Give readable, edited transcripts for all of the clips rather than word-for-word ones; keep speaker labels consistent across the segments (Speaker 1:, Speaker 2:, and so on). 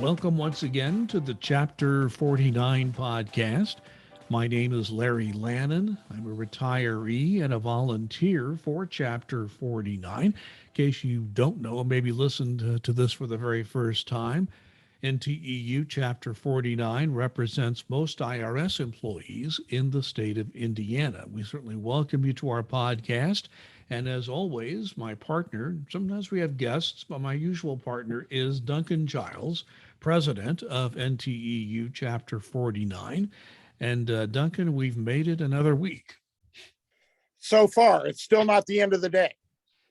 Speaker 1: Welcome once again to the Chapter 49 podcast. My name is Larry Lannan. I'm a retiree and a volunteer for Chapter 49. In case you don't know, or maybe listened to this for the very first time, NTEU Chapter 49 represents most IRS employees in the state of Indiana. We certainly welcome you to our podcast. And as always, my partner, sometimes we have guests, but my usual partner is Duncan Giles, president of NTEU Chapter 49. And Duncan, we've made it another week.
Speaker 2: So far, it's still not the end of the day.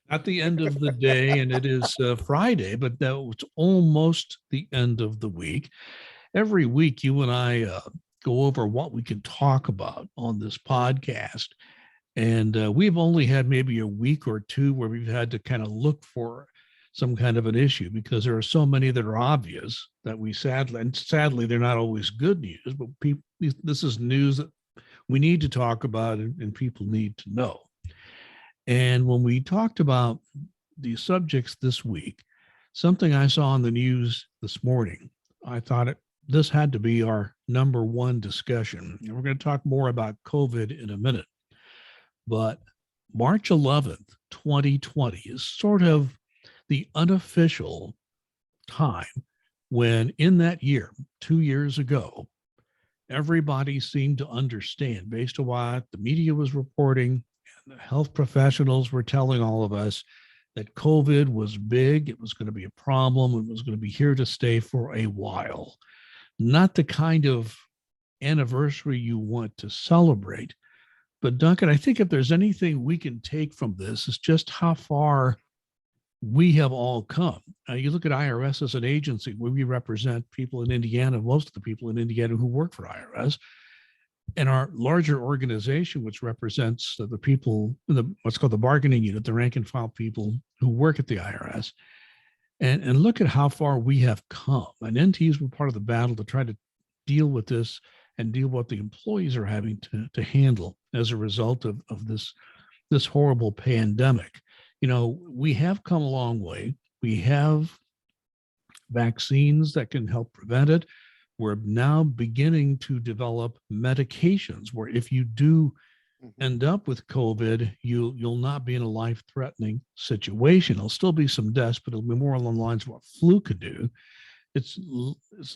Speaker 1: At the end of the day, and it is Friday, but it's almost the end of the week. Every week, you and I go over what we can talk about on this podcast. And we've only had maybe a week or two where we've had to kind of look for some kind of an issue because there are so many that are obvious that we sadly, they're not always good news, but this is news that we need to talk about and people need to know. And when we talked about the subjects this week, something I saw on the news this morning, I thought this had to be our number one discussion. And we're going to talk more about COVID in a minute. But March 11th, 2020 is sort of the unofficial time when in that year, 2 years ago, everybody seemed to understand based on what the media was reporting and the health professionals were telling all of us that COVID was big, it was going to be a problem, it was going to be here to stay for a while. Not the kind of anniversary you want to celebrate. But Duncan, I think if there's anything we can take from this, is just how far we have all come. You look at IRS as an agency where we represent people in Indiana, most of the people in Indiana who work for IRS, and our larger organization, which represents the people in the what's called the bargaining unit, the rank and file people who work at the IRS, and look at how far we have come. And NTEs were part of the battle to try to deal with this and deal with what the employees are having to handle as a result of this horrible pandemic. You know, we have come a long way. We have vaccines that can help prevent it. We're now beginning to develop medications where if you do end up with COVID, you'll not be in a life-threatening situation. There'll still be some deaths, but it'll be more along the lines of what flu could do. It's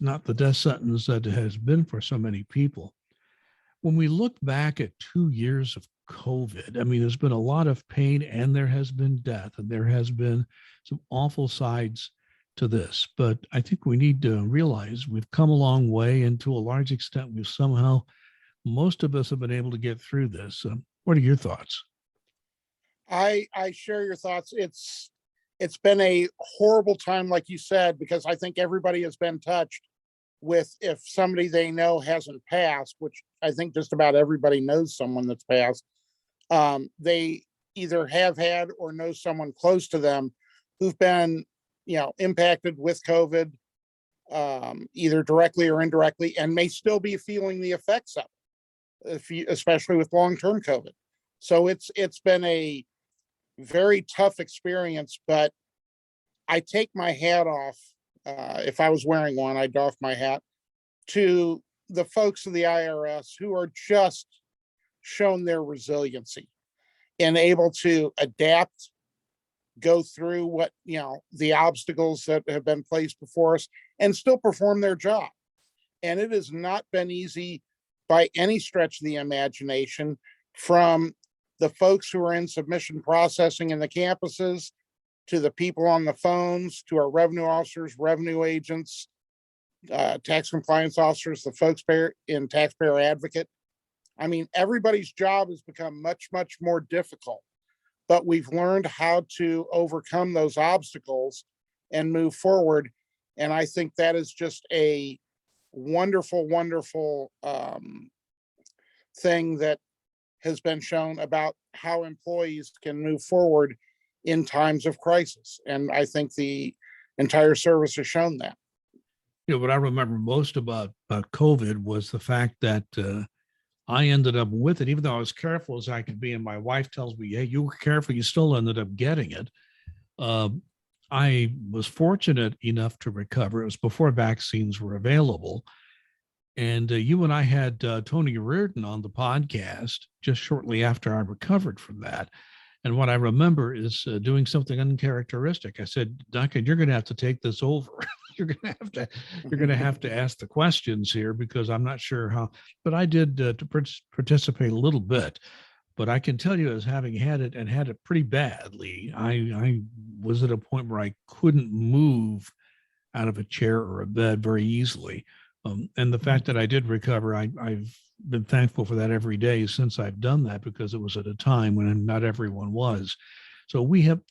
Speaker 1: not the death sentence that it has been for so many people. When we look back at 2 years of COVID, I mean, there's been a lot of pain and there has been death and there has been some awful sides to this. But I think we need to realize we've come a long way, and to a large extent, most of us have been able to get through this. What are your thoughts?
Speaker 2: I share your thoughts. It's been a horrible time, like you said, because I think everybody has been touched with if somebody they know hasn't passed, which I think just about everybody knows someone that's passed. They either have had or know someone close to them who've been, impacted with COVID, either directly or indirectly, and may still be feeling the effects of it, especially with long-term COVID. So it's been a very tough experience, but I take my hat off. If I was wearing one, I'd doff my hat to the folks of the IRS who are just shown their resiliency and able to adapt, go through what, the obstacles that have been placed before us and still perform their job. And it has not been easy by any stretch of the imagination, from the folks who are in submission processing in the campuses, to the people on the phones, to our revenue officers, revenue agents, tax compliance officers, the folks in taxpayer advocate. I mean, everybody's job has become much, much more difficult, but we've learned how to overcome those obstacles and move forward. And I think that is just a wonderful, wonderful thing that has been shown about how employees can move forward in times of crisis. And I think the entire service has shown that.
Speaker 1: What I remember most about COVID was the fact that I ended up with it, even though I was careful as I could be. And my wife tells me, hey, you were careful, you still ended up getting it. I was fortunate enough to recover. It was before vaccines were available. And you and I had Tony Reardon on the podcast just shortly after I recovered from that. And what I remember is doing something uncharacteristic. I said, Duncan, you're going to have to take this over. You're going to have to ask the questions here because I'm not sure how. But I did participate a little bit. But I can tell you, as having had it and had it pretty badly, I was at a point where I couldn't move out of a chair or a bed very easily. And the fact that I did recover, I've been thankful for that every day since I've done that, because it was at a time when not everyone was. So we have,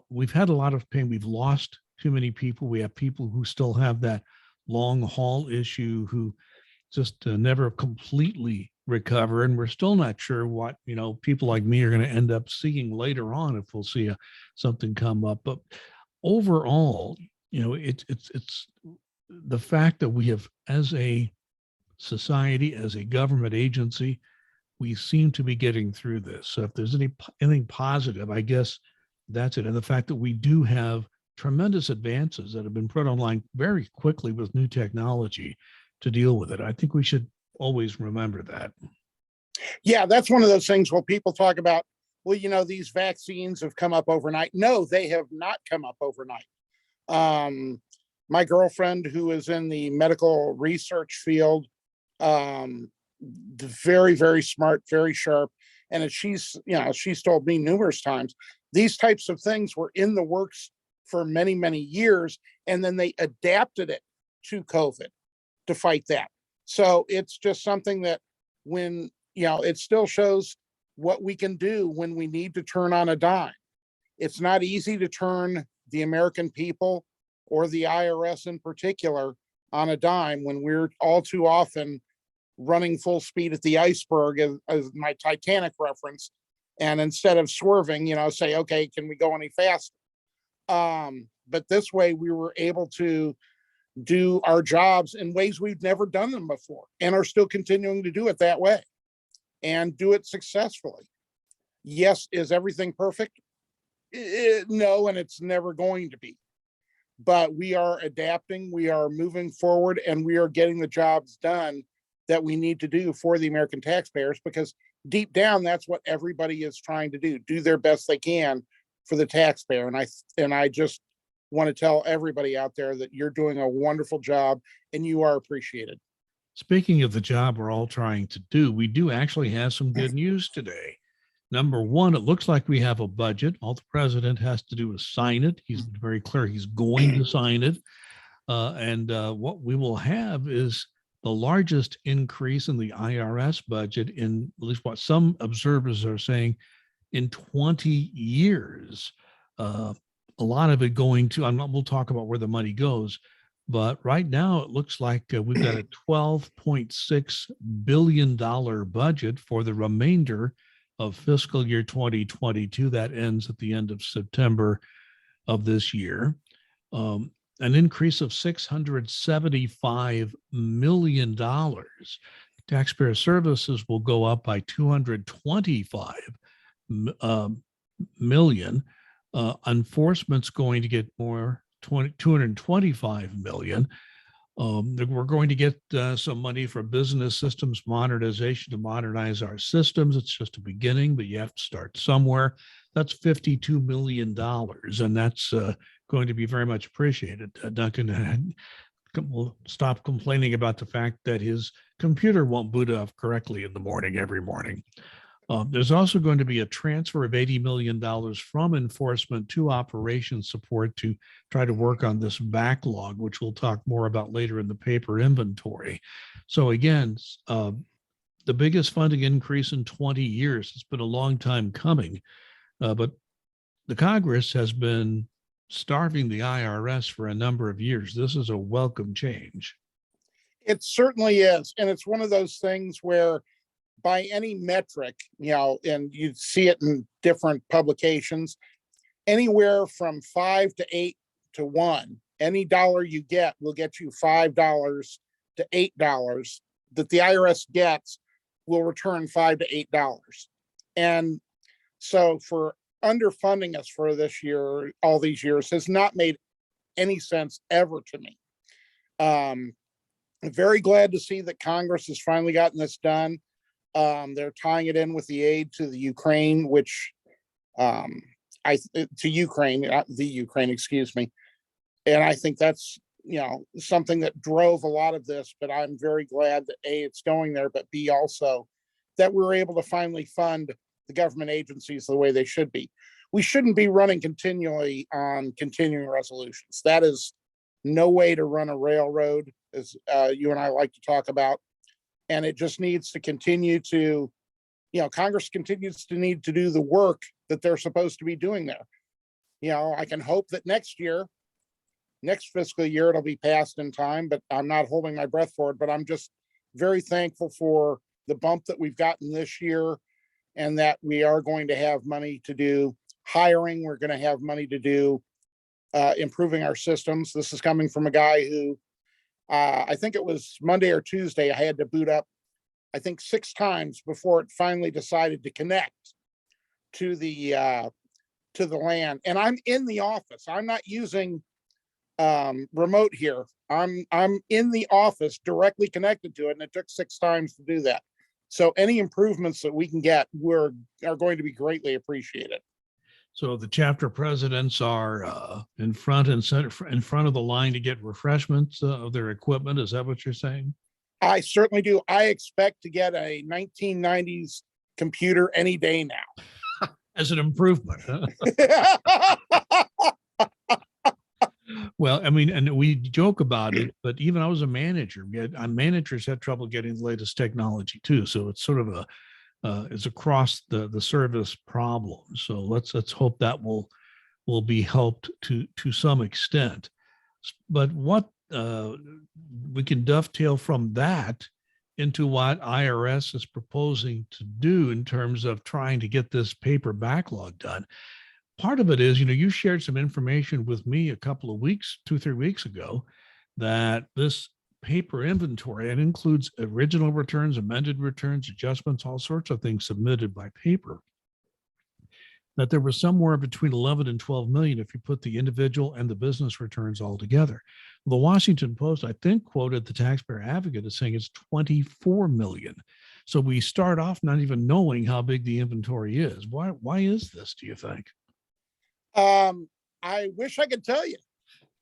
Speaker 1: we've had a lot of pain. We've lost too many people. We have people who still have that long haul issue who just never completely recover. And we're still not sure what, people like me are going to end up seeing later on, if we'll see something come up. But overall, it's the fact that we have, as a society, as a government agency, we seem to be getting through this. So if there's anything positive, I guess that's it. And the fact that we do have tremendous advances that have been put online very quickly with new technology to deal with it. I think we should always remember that.
Speaker 2: Yeah, that's one of those things where people talk about, well, these vaccines have come up overnight. No, they have not come up overnight. My girlfriend, who is in the medical research field, very, very smart, very sharp. And as she's told me numerous times, these types of things were in the works for many, many years. And then they adapted it to COVID to fight that. So it's just something that when, it still shows what we can do when we need to turn on a dime. It's not easy to turn the American people or the IRS in particular on a dime when we're all too often running full speed at the iceberg, as my Titanic reference. And instead of swerving, say, okay, can we go any faster? But this way we were able to do our jobs in ways we've never done them before and are still continuing to do it that way and do it successfully. Yes, is everything perfect? No, and it's never going to be. But we are adapting, we are moving forward, and we are getting the jobs done that we need to do for the American taxpayers, because deep down, that's what everybody is trying to do their best they can for the taxpayer. And I just want to tell everybody out there that you're doing a wonderful job and you are appreciated.
Speaker 1: Speaking of the job we're all trying to do, we do actually have some good news today. Number one, it looks like we have a budget. All the president has to do is sign it. He's very clear he's going to sign it. And what we will have is the largest increase in the IRS budget in, at least what some observers are saying, in 20 years. A lot of it going to, we'll talk about where the money goes, but right now it looks like we've got a $12.6 billion budget for the remainder of fiscal year 2022 that ends at the end of September of this year. An increase of $675 million. Taxpayer services will go up by 225 million. Enforcement's going to get more, 225 million. We're going to get some money for business systems modernization to modernize our systems. It's just a beginning, but you have to start somewhere. That's $52 million, and that's going to be very much appreciated. Duncan will stop complaining about the fact that his computer won't boot up correctly in the morning, every morning. There's also going to be a transfer of $80 million from enforcement to operations support to try to work on this backlog, which we'll talk more about later in the paper inventory. So again, the biggest funding increase in 20 years. It's been a long time coming, but the Congress has been starving the IRS for a number of years. This is a welcome change.
Speaker 2: It certainly is. And it's one of those things where by any metric, and you see it in different publications, anywhere from 5 to 8 to 1, any dollar you get will get you $5 to $8 that the IRS gets will return $5 to $8. And so for underfunding us for this year, all these years, has not made any sense ever to me. I'm very glad to see that Congress has finally gotten this done. They're tying it in with the aid to the Ukraine, which to Ukraine, the Ukraine, excuse me. And I think that's, something that drove a lot of this, but I'm very glad that A, it's going there, but B, also that we're able to finally fund the government agencies the way they should be. We shouldn't be running continually on continuing resolutions. That is no way to run a railroad, as you and I like to talk about. And it just needs to continue to, Congress continues to need to do the work that they're supposed to be doing there. I can hope that next fiscal year, it'll be passed in time, but I'm not holding my breath for it. But I'm just very thankful for the bump that we've gotten this year, and that we are going to have money to do hiring. We're going to have money to do improving our systems. This is coming from a guy who I think it was Monday or Tuesday, I had to boot up, I think 6 times before it finally decided to connect to the LAN. And I'm in the office. I'm not using remote here. I'm in the office directly connected to it, and it took 6 times to do that. So any improvements that we can get are going to be greatly appreciated.
Speaker 1: So the chapter presidents are in front of the line to get refreshments of their equipment. Is that what you're saying?
Speaker 2: I certainly do. I expect to get a 1990s computer any day now.
Speaker 1: As an improvement. Well, I mean, and we joke about it, but even I was a manager. Managers had trouble getting the latest technology too. So it's sort of it's across the service problem. So let's hope that will be helped to some extent. But what we can dovetail from that into what IRS is proposing to do in terms of trying to get this paper backlog done. Part of it is, you shared some information with me a couple of weeks, 2-3 weeks ago, that this paper inventory, it includes original returns, amended returns, adjustments, all sorts of things submitted by paper, that there was somewhere between 11 and 12 million if you put the individual and the business returns all together. The Washington Post, I think, quoted the taxpayer advocate as saying it's 24 million. So we start off not even knowing how big the inventory is. Why is this, do you think?
Speaker 2: I wish I could tell you.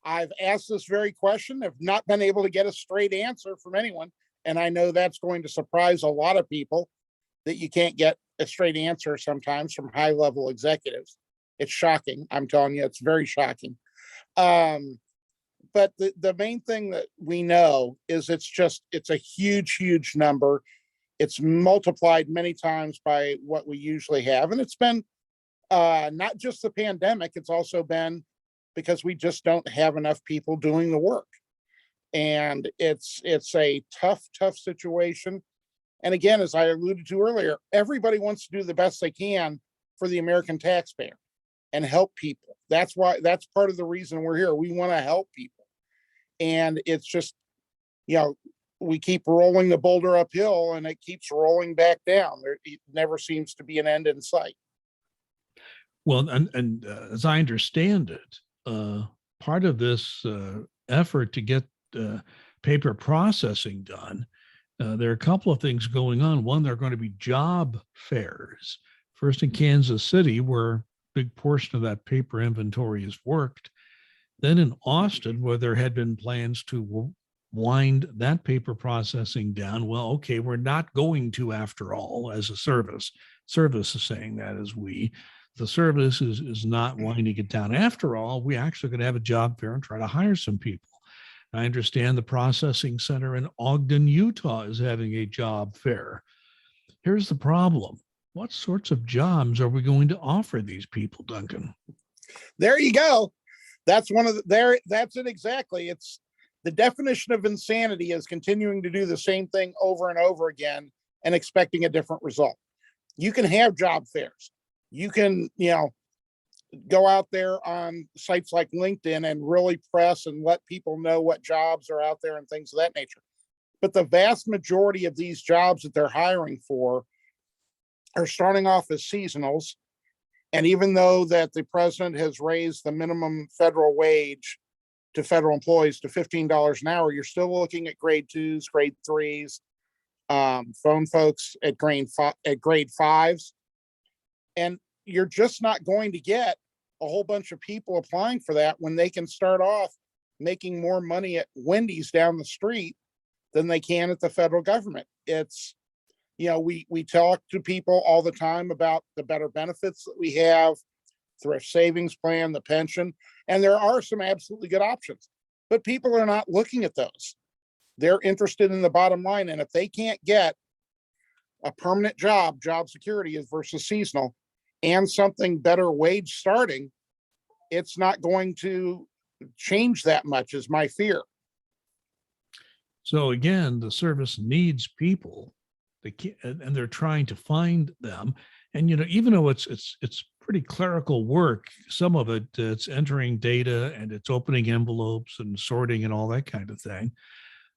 Speaker 2: I've asked this very question. I've not been able to get a straight answer from anyone. And I know that's going to surprise a lot of people, that you can't get a straight answer sometimes from high level executives. It's shocking. I'm telling you, it's very shocking. But the main thing that we know is it's a huge number. It's multiplied many times by what we usually have. And it's been not just the pandemic, it's also been because we just don't have enough people doing the work. And it's a tough situation. And again, as I alluded to earlier, everybody wants to do the best they can for the American taxpayer and help people. That's part of the reason we're here. We want to help people. And it's just, we keep rolling the boulder uphill and it keeps rolling back down. It never seems to be an end in sight.
Speaker 1: Well, and as I understand it, part of this effort to get paper processing done, there are a couple of things going on. One, there are going to be job fairs, first in Kansas City, where a big portion of that paper inventory is worked. Then in Austin, where there had been plans to wind that paper processing down. Well, okay, we're not going to, after all, as a service. Service is saying that as we. The service is not winding it down. After all, we actually going to have a job fair and try to hire some people. I understand the processing center in Ogden, Utah is having a job fair. Here's the problem. What sorts of jobs are we going to offer these people, Duncan?
Speaker 2: There you go. That's that's it exactly. It's the definition of insanity is continuing to do the same thing over and over again and expecting a different result. You can have job fairs. You can, go out there on sites like LinkedIn and really press and let people know what jobs are out there and things of that nature. But the vast majority of these jobs that they're hiring for are starting off as seasonals. And even though that the president has raised the minimum federal wage to federal employees to $15 an hour, you're still looking at grade 2s, grade 3s, phone folks at grade 5s. And you're just not going to get a whole bunch of people applying for that when they can start off making more money at Wendy's down the street than they can at the federal government. It's, we talk to people all the time about the better benefits that we have, thrift savings plan, the pension, and there are some absolutely good options, but people are not looking at those. They're interested in the bottom line. And if they can't get a permanent job security is versus seasonal, and something better wage starting, it's not going to change that much, is my fear.
Speaker 1: So again, the service needs people, and they're trying to find them. And even though it's pretty clerical work, some of it, it's entering data and it's opening envelopes and sorting and all that kind of thing.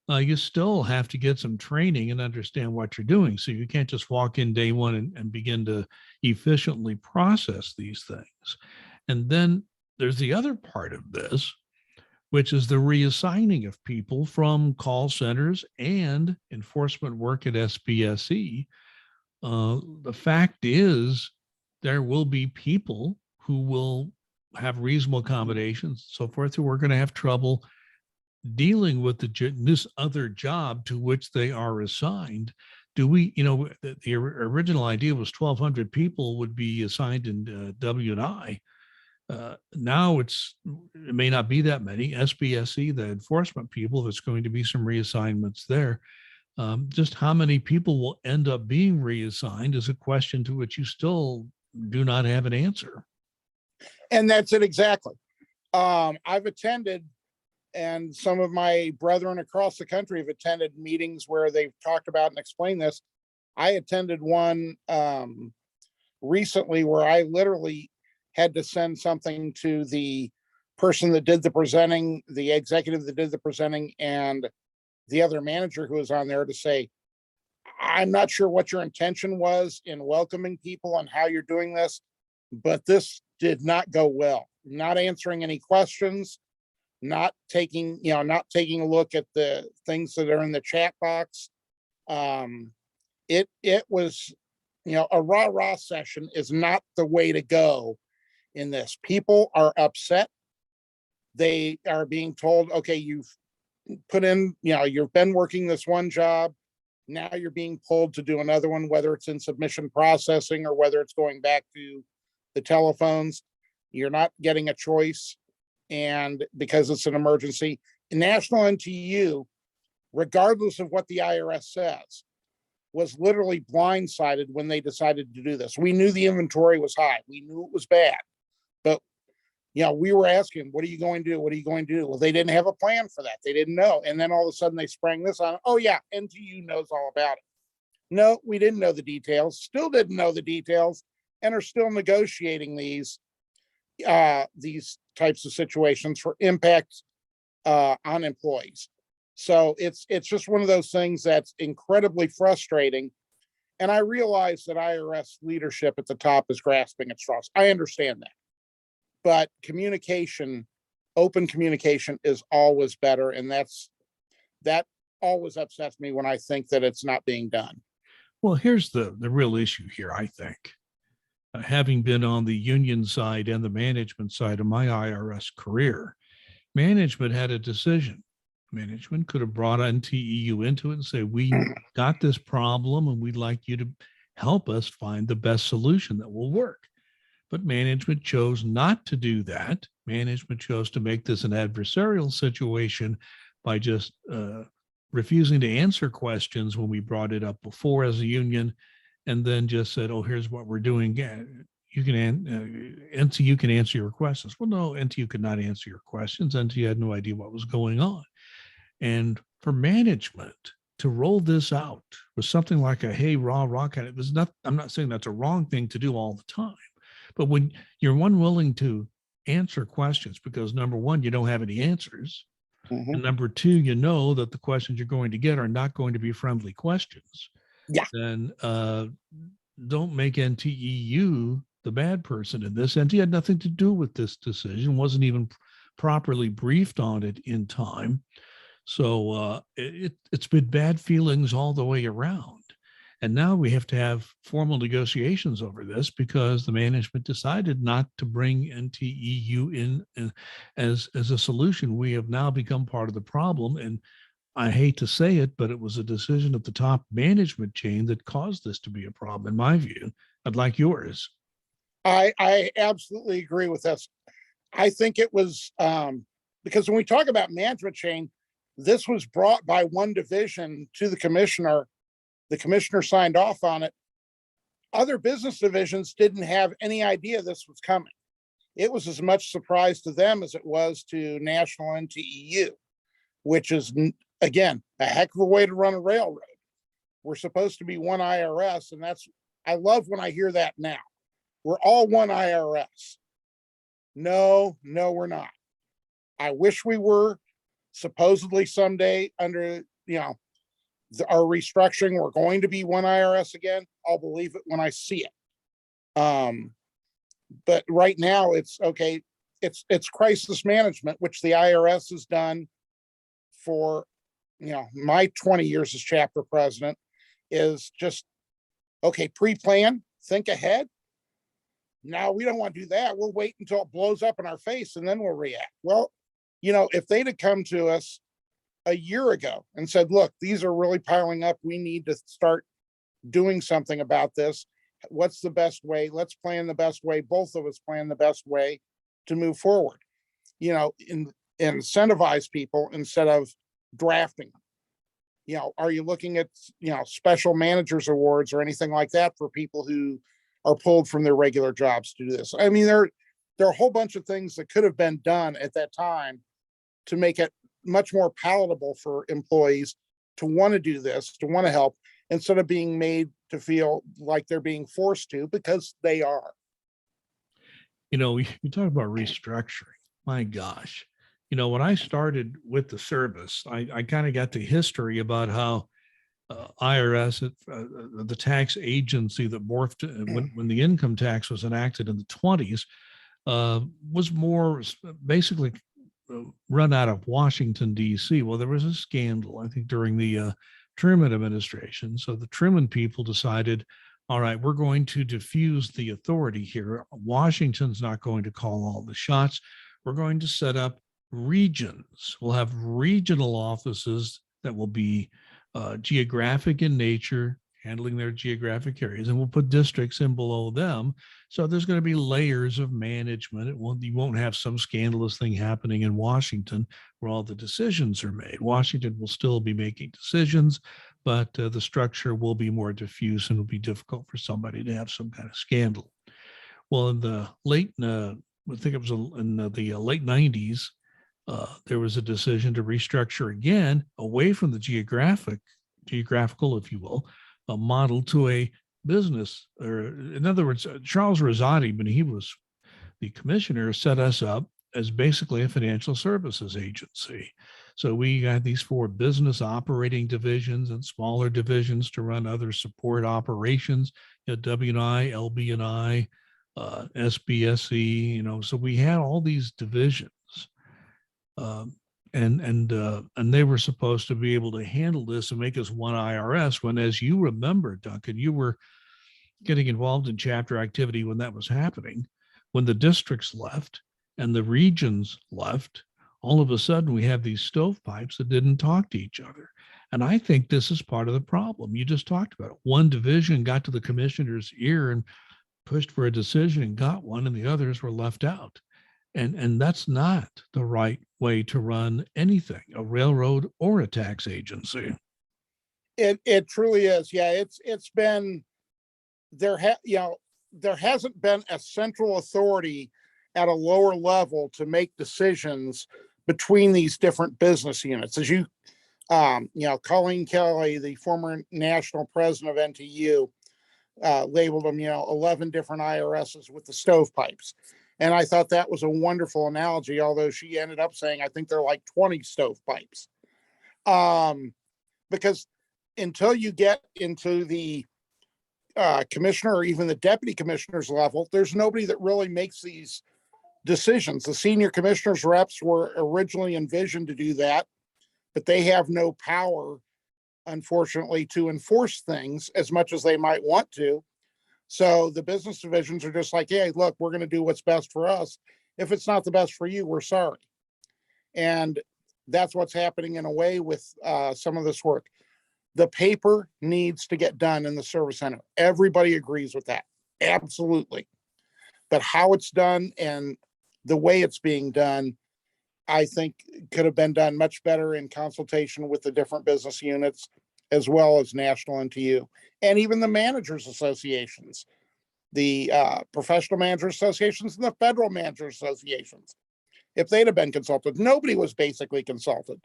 Speaker 1: You still have to get some training and understand what you're doing. So you can't just walk in day one and begin to efficiently process these things. And then there's the other part of this, which is the reassigning of people from call centers and enforcement work at SBSE. The fact is, there will be people who will have reasonable accommodations, so forth, who are going to have trouble dealing with this other job to which they are assigned. Do we, the original idea was 1,200 people would be assigned in W&I. Now it may not be that many. SBSE, the enforcement people, there's going to be some reassignments there. Just how many people will end up being reassigned is a question to which you still do not have an answer.
Speaker 2: And that's it exactly. I've attended, and some of my brethren across the country have attended meetings where they've talked about and explained this. I attended one recently where I literally had to send something to the person that did the presenting, the executive that did the presenting, and the other manager who was on there to say, I'm not sure what your intention was in welcoming people and how you're doing this, but this did not go well. Not answering any questions, not taking a look at the things that are in the chat box. It was, a rah-rah session is not the way to go in this. People are upset. They are being told, okay, you've put in, you've been working this one job. Now you're being pulled to do another one, whether it's in submission processing or whether it's going back to the telephones. You're not getting a choice. And because it's an emergency, National NTU, regardless of what the IRS says, was literally blindsided when they decided to do this. We knew the inventory was high. We knew it was bad. But, we were asking, what are you going to do? What are you going to do? Well, they didn't have a plan for that. They didn't know. And then all of a sudden they sprang this on. Oh, yeah, NTU knows all about it. No, we didn't know the details, still didn't know the details, and are still negotiating these types of situations for impact on employees. So it's just one of those things that's incredibly frustrating. And I realize that IRS leadership at the top is grasping at straws. I understand that. But communication, open communication is always better. And that always upsets me when I think that it's not being done.
Speaker 1: Well, here's the real issue here, I think. Having been on the union side and the management side of my IRS career, management had a decision. Management could have brought NTEU into it and say, we got this problem and we'd like you to help us find the best solution that will work. But management chose not to do that. Management chose to make this an adversarial situation by just refusing to answer questions when we brought it up before as a union, and then just said, oh, here's what we're doing. You can, NTU can answer your questions. Well, no, NTU could not answer your questions. NTU had no idea what was going on. And for management to roll this out was something like a, hey, rah, kind of, it was not, I'm not saying that's a wrong thing to do all the time, but when you're unwilling to answer questions because number one, you don't have any answers. Mm-hmm. And number two, you know that the questions you're going to get are not going to be friendly questions.
Speaker 2: Yeah.
Speaker 1: Then don't make NTEU the bad person in this, and he had nothing to do with this decision, wasn't even properly briefed on it in time. So it's been bad feelings all the way around. And now we have to have formal negotiations over this because the management decided not to bring NTEU in as a solution. We have now become part of the problem. And I hate to say it, but it was a decision of the top management chain that caused this to be a problem, in my view. I'd like yours.
Speaker 2: I absolutely agree with this. I think it was because when we talk about management chain, this was brought by one division to the commissioner. The commissioner signed off on it. Other business divisions didn't have any idea this was coming. It was as much surprise to them as it was to National NTEU, which is, again, a heck of a way to run a railroad. We're supposed to be one IRS, and I love when I hear that now. We're all one IRS. No, we're not. I wish we were. Supposedly someday under, our restructuring, we're going to be one IRS again. I'll believe it when I see it. But right now it's okay. It's crisis management, which the IRS has done for, my 20 years as chapter president, is just, okay, pre-plan, think ahead. Now we don't want to do that. We'll wait until it blows up in our face and then we'll react. Well, if they'd have come to us a year ago and said, look, these are really piling up. We need to start doing something about this. What's the best way? Let's plan the best way. Both of us plan the best way to move forward, incentivize people instead of drafting them. Are you looking at, special managers awards or anything like that for people who are pulled from their regular jobs to do this? I mean, there are a whole bunch of things that could have been done at that time to make it much more palatable for employees to want to do this, to want to help, instead of being made to feel like they're being forced to, because they are.
Speaker 1: You talk about restructuring. My gosh. When I started with the service, I kind of got the history about how IRS, the tax agency that morphed when the income tax was enacted in the 20s, was more basically run out of Washington, D.C. Well, there was a scandal, I think, during the Truman administration. So the Truman people decided, all right, we're going to diffuse the authority here. Washington's not going to call all the shots. We're going to set up regions. We'll have regional offices that will be geographic in nature, handling their geographic areas, and we'll put districts in below them. So there's going to be layers of management. You won't have some scandalous thing happening in Washington where all the decisions are made. Washington will still be making decisions, but the structure will be more diffuse and it'll be difficult for somebody to have some kind of scandal. Well, in the late, I think it was in the late 90s, there was a decision to restructure again away from the geographical, if you will, a model to a business, or in other words, Charles Rosati, when he was the commissioner, set us up as basically a financial services agency. So we got these 4 business operating divisions and smaller divisions to run other support operations, W&I, LB&I, SBSE, so we had all these divisions. And they were supposed to be able to handle this and make us one IRS, when, as you remember, Duncan, you were getting involved in chapter activity when that was happening. When the districts left and the regions left, all of a sudden we have these stovepipes that didn't talk to each other. And I think this is part of the problem. You just talked about it. One division got to the commissioner's ear and pushed for a decision and got one, and the others were left out. And that's not the right way to run anything, a railroad or a tax agency.
Speaker 2: It truly is. Yeah, it's been there hasn't been a central authority at a lower level to make decisions between these different business units. As Colleen Kelly, the former national president of NTU, labeled them, 11 different IRSs with the stovepipes. And I thought that was a wonderful analogy, although she ended up saying, I think they're like 20 stovepipes. Because until you get into the commissioner or even the deputy commissioner's level, there's nobody that really makes these decisions. The senior commissioners reps were originally envisioned to do that, but they have no power, unfortunately, to enforce things as much as they might want to. So the business divisions are just like, hey, look, we're going to do what's best for us. If it's not the best for you, we're sorry. And that's what's happening in a way with some of this work. The paper needs to get done in the service center. Everybody agrees with that. Absolutely. But how it's done and the way it's being done, I think could have been done much better in consultation with the different business units, as well as national NTU, and even the managers associations, the professional managers associations and the federal managers associations. If they'd have been consulted, nobody was basically consulted.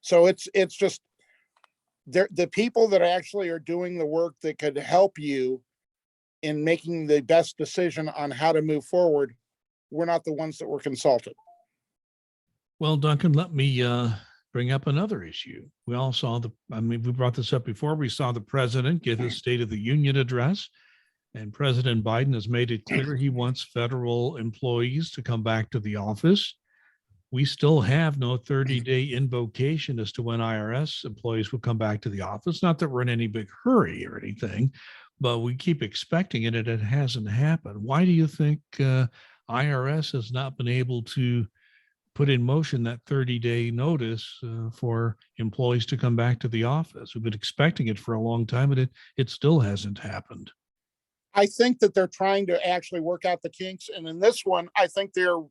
Speaker 2: So it's just the people that actually are doing the work that could help you in making the best decision on how to move forward. We're not the ones that were consulted.
Speaker 1: Well, Duncan, let me bring up another issue. We all saw we brought this up before. We saw the president give his State of the Union address, and President Biden has made it clear he wants federal employees to come back to the office. We still have no 30-day invocation as to when IRS employees will come back to the office. Not that we're in any big hurry or anything, but we keep expecting it and it hasn't happened. Why do you think IRS has not been able to put in motion that 30-day notice for employees to come back to the office? We've been expecting it for a long time, but it still hasn't happened.
Speaker 2: I think that they're trying to actually work out the kinks. And in this one, I think they're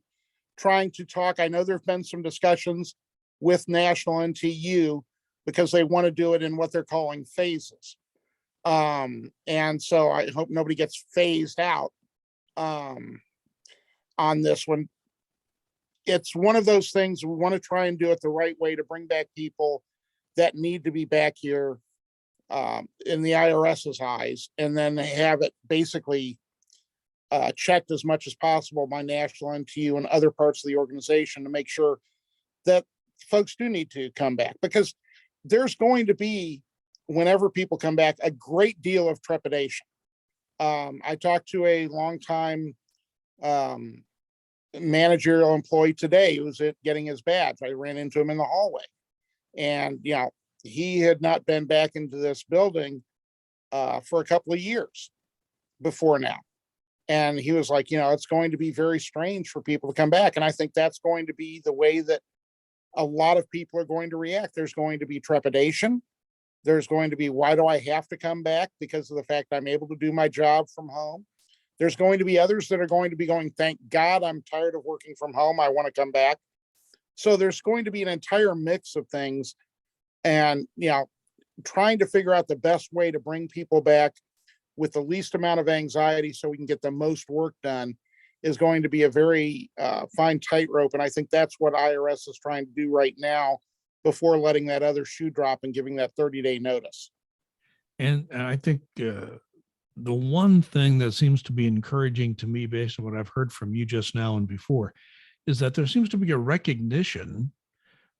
Speaker 2: trying to talk. I know there have been some discussions with national NTU because they want to do it in what they're calling phases. And so I hope nobody gets phased out on this one. It's one of those things we want to try and do it the right way to bring back people that need to be back here in the IRS's eyes, and then have it basically checked as much as possible by national NTU and other parts of the organization to make sure that folks do need to come back, because there's going to be, whenever people come back, a great deal of trepidation. I talked to a longtime managerial employee today who was getting his badge. I ran into him in the hallway, and he had not been back into this building for a couple of years before now. And he was like, it's going to be very strange for people to come back. And I think that's going to be the way that a lot of people are going to react. There's going to be trepidation. There's going to be, why do I have to come back? Because of the fact I'm able to do my job from home. There's going to be others that are going to be going, thank God, I'm tired of working from home. I want to come back. So there's going to be an entire mix of things. And, trying to figure out the best way to bring people back with the least amount of anxiety so we can get the most work done is going to be a very fine tightrope. And I think that's what IRS is trying to do right now before letting that other shoe drop and giving that 30-day notice.
Speaker 1: And I think the one thing that seems to be encouraging to me, based on what I've heard from you just now and before, is that there seems to be a recognition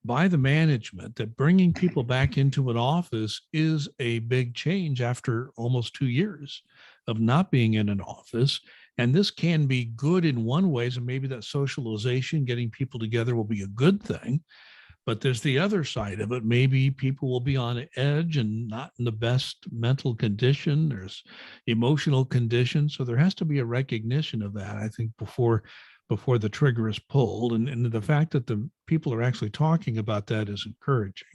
Speaker 1: by the management that bringing people back into an office is a big change after almost 2 years of not being in an office. And this can be good in one way, and maybe that socialization, getting people together, will be a good thing. But there's the other side of it. Maybe people will be on edge and not in the best mental condition. There's emotional condition. So there has to be a recognition of that, I think, before the trigger is pulled. And the fact that the people are actually talking about that is encouraging.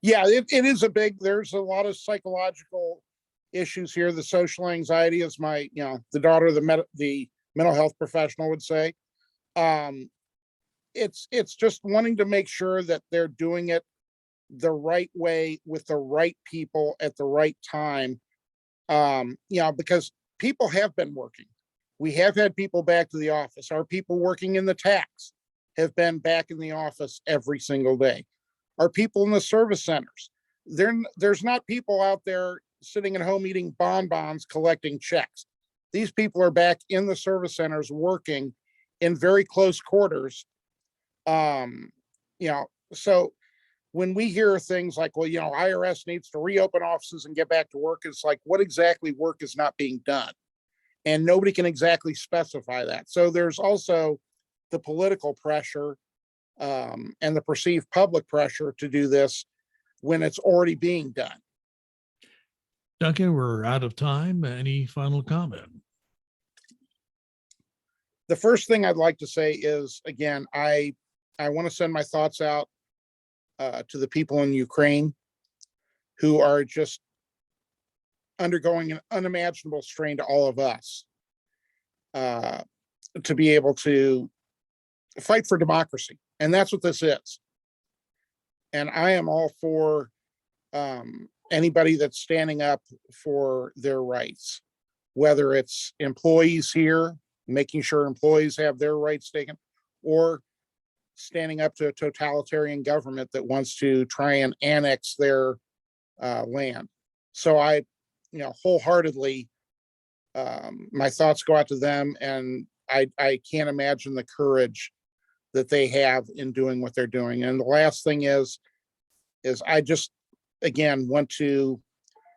Speaker 2: Yeah, it is there's a lot of psychological issues here. The social anxiety, as the daughter of the mental health professional would say. It's just wanting to make sure that they're doing it the right way with the right people at the right time. Because people have been working. We have had people back to the office. Our people working in the tax have been back in the office every single day. Our people in the service centers, there's not people out there sitting at home eating bonbons, collecting checks. These people are back in the service centers working in very close quarters. So when we hear things like, well, IRS needs to reopen offices and get back to work, it's like, what exactly work is not being done? And nobody can exactly specify that. So there's also the political pressure and the perceived public pressure to do this when it's already being done.
Speaker 1: Duncan, we're out of time. Any final comment?
Speaker 2: The first thing I'd like to say is, again, I want to send my thoughts out to the people in Ukraine who are just undergoing an unimaginable strain to all of us to be able to fight for democracy. And that's what this is. And I am all for anybody that's standing up for their rights, whether it's employees here, making sure employees have their rights taken, or standing up to a totalitarian government that wants to try and annex their land. So I, wholeheartedly, my thoughts go out to them, and I can't imagine the courage that they have in doing what they're doing. And the last thing is I just, again, want to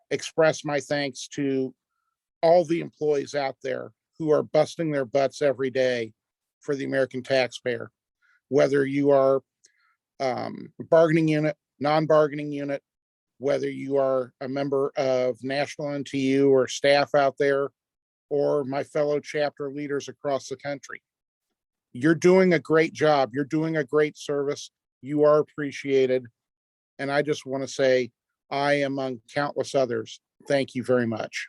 Speaker 2: express my thanks to all the employees out there who are busting their butts every day for the American taxpayer, whether you are bargaining unit, non-bargaining unit, whether you are a member of National NTU or staff out there, or my fellow chapter leaders across the country. You're doing a great job. You're doing a great service. You are appreciated. And I just want to say, I, among countless others, thank you very much.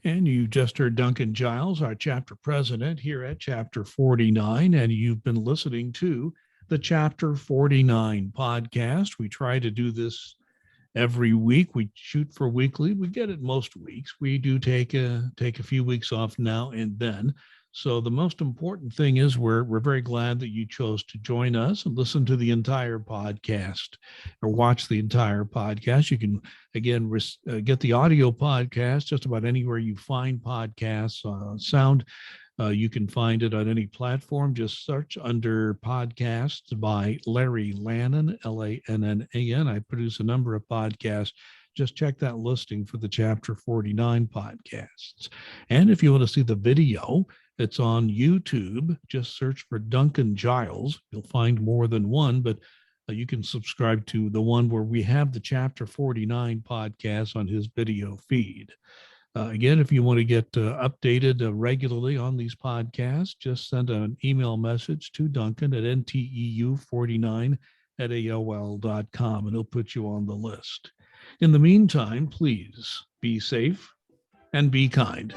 Speaker 1: And you just heard Duncan Giles, our chapter president here at Chapter 49, and you've been listening to the Chapter 49 podcast. We try to do this every week. We shoot for weekly. We get it most weeks. We do take a few weeks off now and then. So the most important thing is we're very glad that you chose to join us and listen to the entire podcast or watch the entire podcast. You can, again, get the audio podcast just about anywhere you find podcasts. Sound, you can find it on any platform. Just search under podcasts by Larry Lannan, Lannan. I produce a number of podcasts. Just check that listing for the Chapter 49 podcasts. And if you want to see the video, it's on YouTube. Just search for Duncan Giles. You'll find more than one, but you can subscribe to the one where we have the Chapter 49 podcast on his video feed. Again, if you want to get updated regularly on these podcasts, just send an email message to Duncan at nteu49@aol.com, and he'll put you on the list. In the meantime, please be safe and be kind.